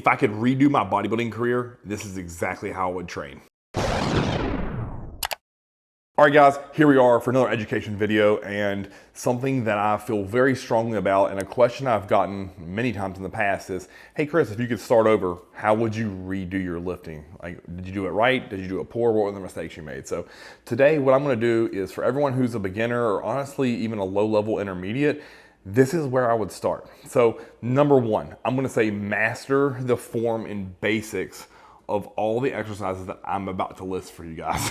if I could redo my bodybuilding career, this is exactly how I would train. All right guys, here we are for another education video, and something that I feel very strongly about, and a question I've gotten many times in the past is, hey Chris, if you could start over, how would you redo your lifting? Like, did you do it right? Did you do it poor? What were the mistakes you made? So today what I'm gonna do is, for everyone who's a beginner or honestly even a low-level intermediate, this is where I would start. So number one, I'm gonna say master the form and basics of all the exercises that I'm about to list for you guys.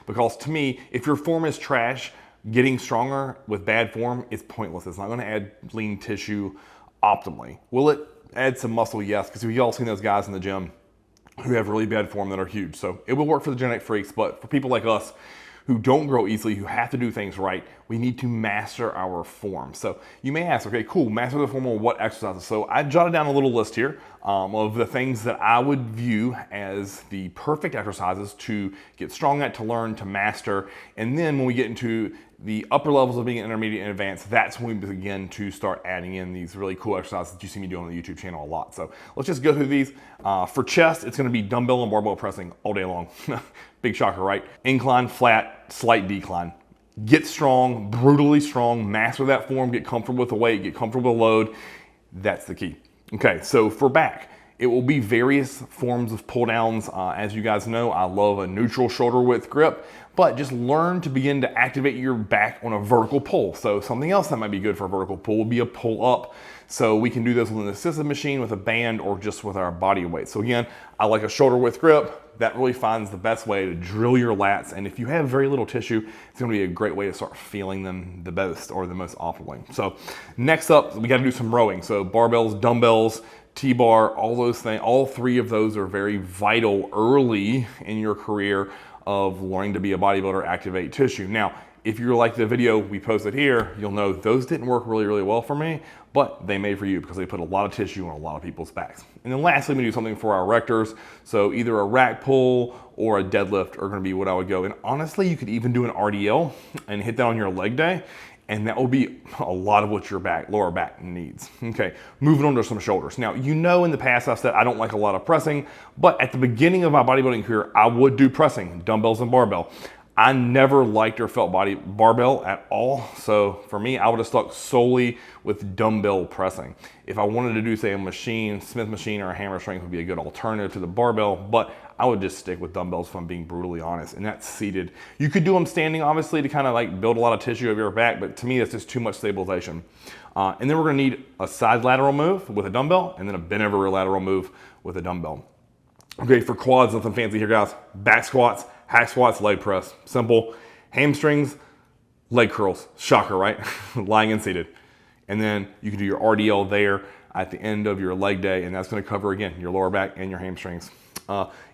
Because to me, if your form is trash, getting stronger with bad form is pointless. It's not gonna add lean tissue optimally. Will it add some muscle? Yes, because we've all seen those guys in the gym who have really bad form that are huge. So it will work for the genetic freaks, but for people like us who don't grow easily, who have to do things right, we need to master our form. So you may ask, okay, cool, master the form of what exercises? So I jotted down a little list here of the things that I would view as the perfect exercises to get strong at, to learn, to master. And then when we get into the upper levels of being intermediate and advanced, that's when we begin to start adding in these really cool exercises that you see me doing on the YouTube channel a lot. So let's just go through these. For chest, it's gonna be dumbbell and barbell pressing all day long. Big shocker, right? Incline, flat, slight decline. Get strong, brutally strong, master that form, get comfortable with the weight, get comfortable with the load. That's the key. Okay, so for back, it will be various forms of pull downs. As you guys know, I love a neutral shoulder width grip, but just learn to begin to activate your back on a vertical pull. So something else that might be good for a vertical pull would be a pull up. So we can do this with an assisted machine, with a band, or just with our body weight. So again, I like a shoulder width grip. That really finds the best way to drill your lats. And if you have very little tissue, it's gonna be a great way to start feeling them the best or the most optimally. So next up, we gotta do some rowing. So barbells, dumbbells, T-bar, all those things, all three of those are very vital early in your career of learning to be a bodybuilder, activate tissue. Now, if you're like the video we posted here, you'll know those didn't work really, really well for me, but they made for you because they put a lot of tissue on a lot of people's backs. And then lastly, we do something for our rectors. So either a rack pull or a deadlift are gonna be what I would go. And honestly, you could even do an RDL and hit that on your leg day, and that will be a lot of what your lower back needs. Okay, moving on to some shoulders. Now, you know in the past I've said I don't like a lot of pressing, but at the beginning of my bodybuilding career, I would do pressing, dumbbells and barbell. I never liked or felt barbell at all. So for me, I would have stuck solely with dumbbell pressing. If I wanted to do, say, a machine, Smith machine or a hammer strength would be a good alternative to the barbell, but I would just stick with dumbbells if I'm being brutally honest, and that's seated. You could do them standing, obviously, to kind of like build a lot of tissue of your back, but to me, that's just too much stabilization. And then we're gonna need a side lateral move with a dumbbell, and then a bent over lateral move with a dumbbell. Okay, for quads, nothing fancy here, guys. Back squats, hack squats, leg press. Simple. Hamstrings, leg curls. Shocker, right? Lying and seated. And then you can do your RDL there at the end of your leg day, and that's gonna cover, again, your lower back and your hamstrings.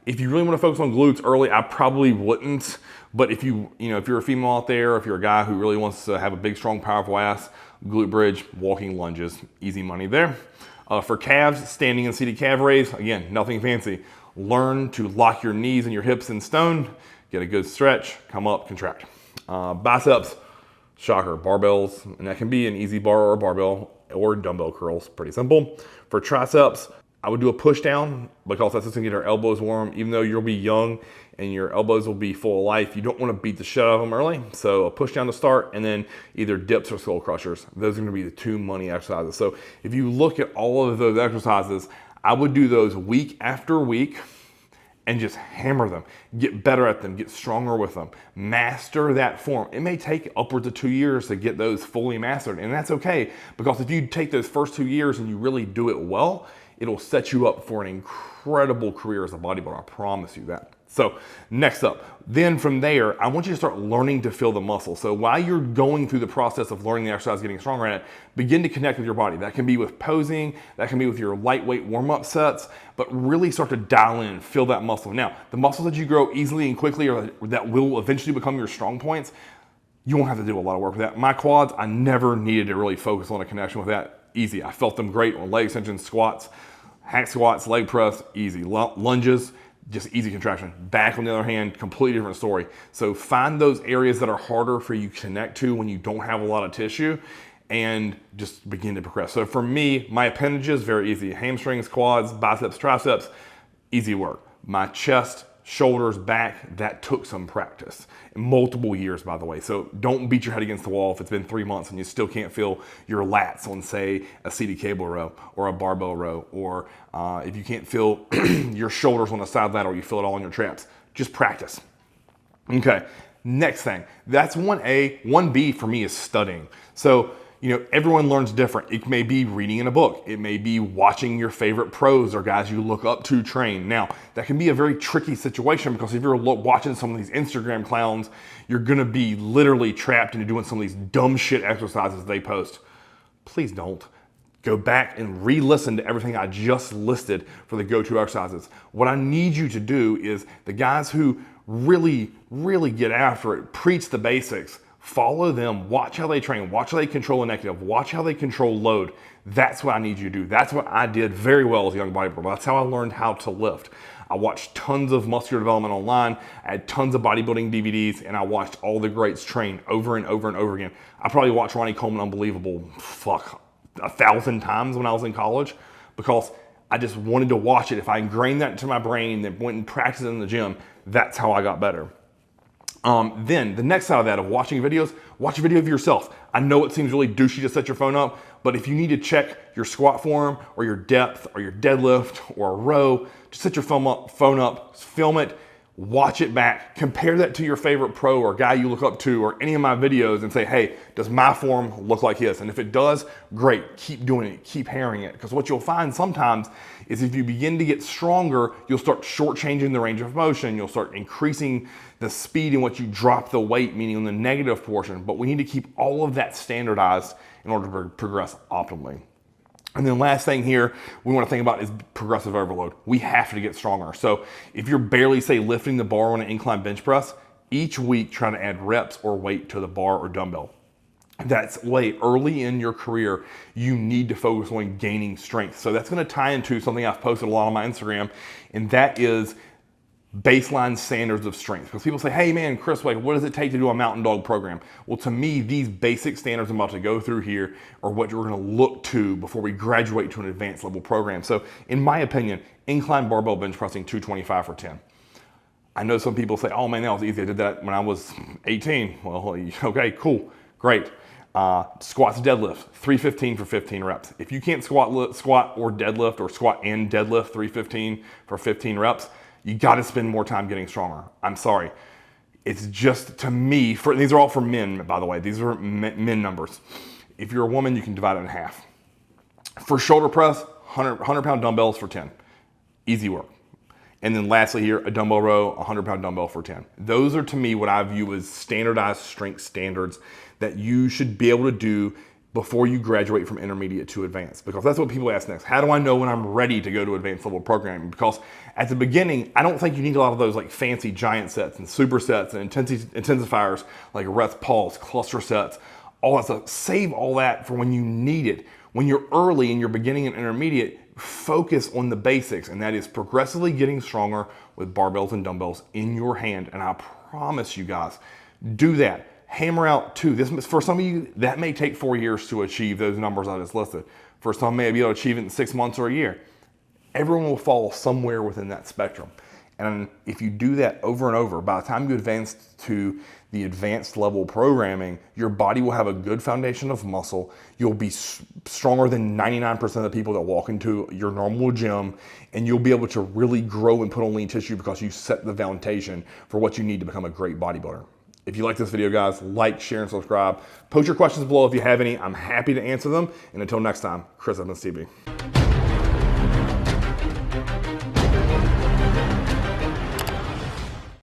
If you really wanna focus on glutes early, I probably wouldn't, but if if you're a female out there, if you're a guy who really wants to have a big, strong, powerful ass, glute bridge, walking lunges, easy money there. For calves, standing and seated calf raise, again, nothing fancy. Learn to lock your knees and your hips in stone, get a good stretch, come up, contract. Biceps, shocker, barbells, and that can be an easy bar or a barbell or dumbbell curls, pretty simple. For triceps, I would do a push down because that's just gonna get our elbows warm. Even though you'll be young and your elbows will be full of life, you don't wanna beat the shit out of them early. So a push down to start, and then either dips or skull crushers. Those are gonna be the two money exercises. So if you look at all of those exercises, I would do those week after week and just hammer them, get better at them, get stronger with them, master that form. It may take upwards of 2 years to get those fully mastered, and that's okay, because if you take those first 2 years and you really do it well, it'll set you up for an incredible career as a bodybuilder, I promise you that. So next up, then from there, I want you to start learning to feel the muscle. So while you're going through the process of learning the exercise, getting stronger at it, begin to connect with your body. That can be with posing, that can be with your lightweight warm-up sets, but really start to dial in and feel that muscle. Now, the muscles that you grow easily and quickly, or that will eventually become your strong points, you won't have to do a lot of work with that. My quads, I never needed to really focus on a connection with that. Easy, I felt them great on leg extensions, squats, hack squats, leg press, easy. Lunges, just easy contraction. Back, on the other hand, completely different story. So find those areas that are harder for you to connect to when you don't have a lot of tissue, and just begin to progress. So for me, my appendages, very easy. Hamstrings, quads, biceps, triceps, easy work. My chest, shoulders, back, that took some practice. Multiple years, by the way. So don't beat your head against the wall if it's been 3 months and you still can't feel your lats on, say, a seated cable row or a barbell row, or if you can't feel your shoulders on a side lat or you feel it all in your traps. Just practice. Okay, next thing. That's 1A. 1B for me is studying. So, everyone learns different. It may be reading in a book. It may be watching your favorite pros or guys you look up to train. Now, that can be a very tricky situation because if you're watching some of these Instagram clowns, you're gonna be literally trapped into doing some of these dumb shit exercises they post. Please don't. Go back and re-listen to everything I just listed for the go-to exercises. What I need you to do is the guys who really, really get after it, preach the basics, follow them, watch how they train, watch how they control a negative, watch how they control load. That's what I need you to do. That's what I did very well as a young bodybuilder. That's how I learned how to lift. I watched tons of muscular development online. I had tons of bodybuilding DVDs, and I watched all the greats train over and over and over again. I probably watched Ronnie Coleman Unbelievable, 1,000 times when I was in college because I just wanted to watch it. If I ingrained that into my brain, then went and practiced it in the gym, that's how I got better. Then the next side of that of watching videos, watch a video of yourself. I know it seems really douchey to set your phone up, but if you need to check your squat form or your depth or your deadlift or a row, just set your phone up, film it, watch it back, compare that to your favorite pro or guy you look up to or any of my videos and say, hey, does my form look like his? And if it does, great, keep doing it, keep hammering it. Because what you'll find sometimes is if you begin to get stronger, you'll start shortchanging the range of motion, you'll start increasing the speed in which you drop the weight, meaning on the negative portion. But we need to keep all of that standardized in order to progress optimally. And then last thing here we want to think about is progressive overload. We have to get stronger. So if you're barely, say, lifting the bar on an incline bench press, each week try to add reps or weight to the bar or dumbbell. That's way early in your career, you need to focus on gaining strength. So that's going to tie into something I've posted a lot on my Instagram, and that is baseline standards of strength. Because people say, hey man, Chris, what does it take to do a mountain dog program? Well, to me, these basic standards I'm about to go through here are what you're gonna look to before we graduate to an advanced level program. So in my opinion, incline barbell bench pressing 225 for 10. I know some people say, oh man, that was easy. I did that when I was 18. Well, okay, cool, great. Squats, deadlift, 315 for 15 reps. If you can't squat or deadlift or squat and deadlift 315 for 15 reps, you got to spend more time getting stronger. I'm sorry. It's just, to me, these are all for men, by the way. These are men numbers. If you're a woman, you can divide it in half. For shoulder press, 100-pound dumbbells for 10. Easy work. And then lastly here, a dumbbell row, 100-pound dumbbell for 10. Those are, to me, what I view as standardized strength standards that you should be able to do before you graduate from intermediate to advanced. Because that's what people ask next. How do I know when I'm ready to go to advanced level programming? Because at the beginning, I don't think you need a lot of those like fancy giant sets and supersets and intensifiers like reps, pulse, cluster sets, all that stuff. Save all that for when you need it. When you're early and you're beginning and intermediate, focus on the basics, and that is progressively getting stronger with barbells and dumbbells in your hand. And I promise you guys, do that. Hammer out two. For some of you, that may take 4 years to achieve those numbers I just listed. For some, may be able to achieve it in 6 months or a year. Everyone will fall somewhere within that spectrum. And if you do that over and over, by the time you advance to the advanced level programming, your body will have a good foundation of muscle. You'll be stronger than 99% of the people that walk into your normal gym, and you'll be able to really grow and put on lean tissue because you set the foundation for what you need to become a great bodybuilder. If you like this video, guys, like, share, and subscribe. Post your questions below if you have any. I'm happy to answer them. And until next time, Chris Evans TV.